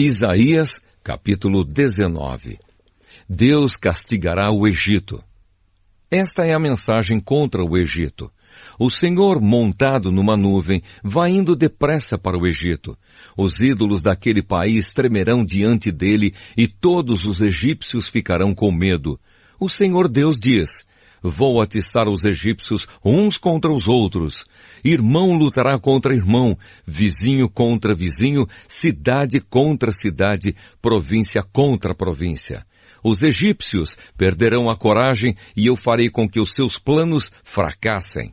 Isaías, capítulo 19. Deus castigará o Egito. Esta é a mensagem contra o Egito. O Senhor, montado numa nuvem, vai indo depressa para o Egito. Os ídolos daquele país tremerão diante dele e todos os egípcios ficarão com medo. O Senhor Deus diz: vou atiçar os egípcios uns contra os outros. Irmão lutará contra irmão, vizinho contra vizinho, cidade contra cidade, província contra província. Os egípcios perderão a coragem e eu farei com que os seus planos fracassem.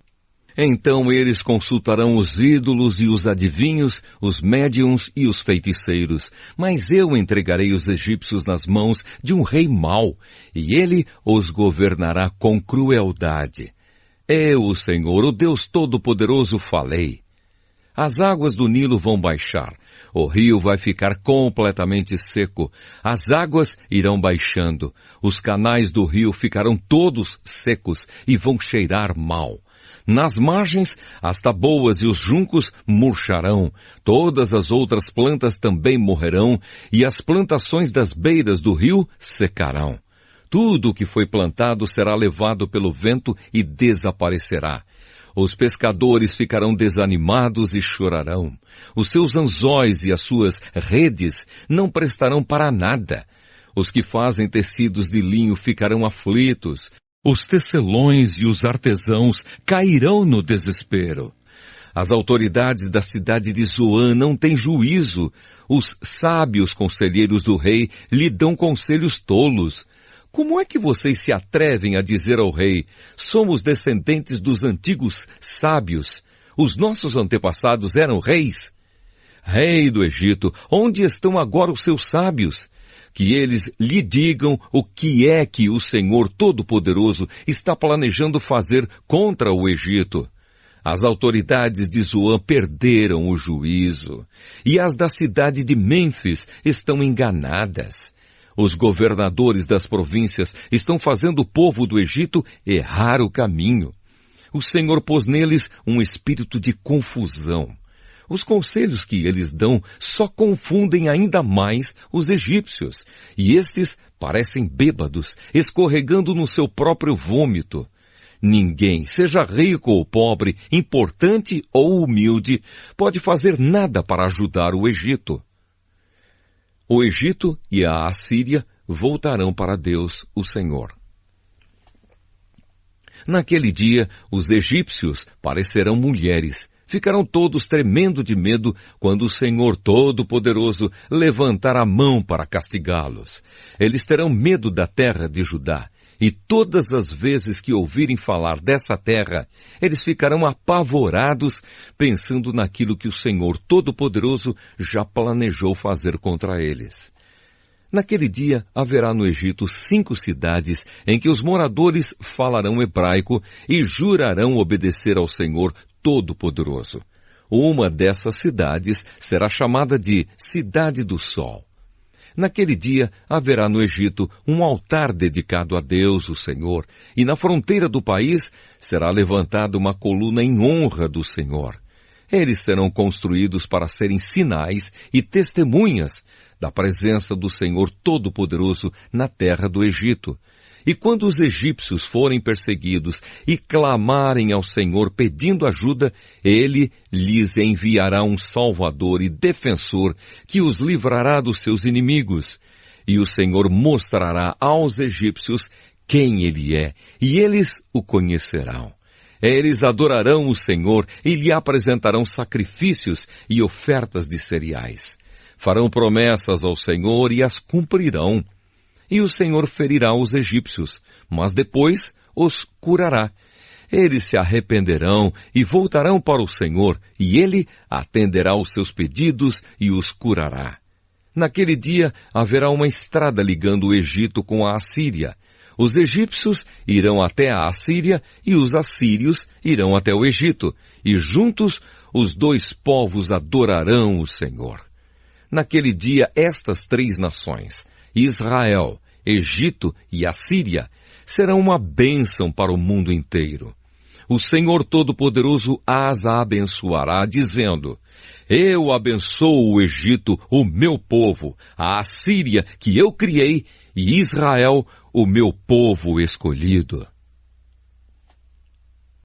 Então eles consultarão os ídolos e os adivinhos, os médiuns e os feiticeiros. Mas eu entregarei os egípcios nas mãos de um rei mau, e ele os governará com crueldade. Eu, o Senhor, o Deus Todo-Poderoso, falei. As águas do Nilo vão baixar. O rio vai ficar completamente seco. As águas irão baixando. Os canais do rio ficarão todos secos e vão cheirar mal. Nas margens, as taboas e os juncos murcharão. Todas as outras plantas também morrerão, e as plantações das beiras do rio secarão. Tudo o que foi plantado será levado pelo vento e desaparecerá. Os pescadores ficarão desanimados e chorarão. Os seus anzóis e as suas redes não prestarão para nada. Os que fazem tecidos de linho ficarão aflitos. Os tecelões e os artesãos cairão no desespero. As autoridades da cidade de Zoan não têm juízo. Os sábios conselheiros do rei lhe dão conselhos tolos. Como é que vocês se atrevem a dizer ao rei: somos descendentes dos antigos sábios? Os nossos antepassados eram reis? Rei do Egito, onde estão agora os seus sábios? Que eles lhe digam o que é que o Senhor Todo-Poderoso está planejando fazer contra o Egito. As autoridades de Zoan perderam o juízo, e as da cidade de Mênfis estão enganadas. Os governadores das províncias estão fazendo o povo do Egito errar o caminho. O Senhor pôs neles um espírito de confusão. Os conselhos que eles dão só confundem ainda mais os egípcios, e estes parecem bêbados, escorregando no seu próprio vômito. Ninguém, seja rico ou pobre, importante ou humilde, pode fazer nada para ajudar o Egito. O Egito e a Assíria voltarão para Deus, o Senhor. Naquele dia, os egípcios parecerão mulheres. Ficarão todos tremendo de medo quando o Senhor Todo-Poderoso levantar a mão para castigá-los. Eles terão medo da terra de Judá. E todas as vezes que ouvirem falar dessa terra, eles ficarão apavorados, pensando naquilo que o Senhor Todo-Poderoso já planejou fazer contra eles. Naquele dia haverá no Egito 5 cidades em que os moradores falarão hebraico e jurarão obedecer ao Senhor Todo-Poderoso. Uma dessas cidades será chamada de Cidade do Sol. Naquele dia haverá no Egito um altar dedicado a Deus, o Senhor, e na fronteira do país será levantada uma coluna em honra do Senhor. Eles serão construídos para serem sinais e testemunhas da presença do Senhor Todo-Poderoso na terra do Egito. E quando os egípcios forem perseguidos e clamarem ao Senhor pedindo ajuda, Ele lhes enviará um Salvador e defensor que os livrará dos seus inimigos. E o Senhor mostrará aos egípcios quem Ele é, e eles o conhecerão. Eles adorarão o Senhor e lhe apresentarão sacrifícios e ofertas de cereais. Farão promessas ao Senhor e as cumprirão. E o Senhor ferirá os egípcios, mas depois os curará. Eles se arrependerão e voltarão para o Senhor, e Ele atenderá aos seus pedidos e os curará. Naquele dia haverá uma estrada ligando o Egito com a Assíria. Os egípcios irão até a Assíria e os assírios irão até o Egito, e juntos os 2 povos adorarão o Senhor. Naquele dia estas 3 nações, Israel, Egito e Assíria, serão uma bênção para o mundo inteiro. O Senhor Todo-Poderoso as abençoará, dizendo: Eu abençoo o Egito, o meu povo, a Assíria, que eu criei, e Israel, o meu povo escolhido.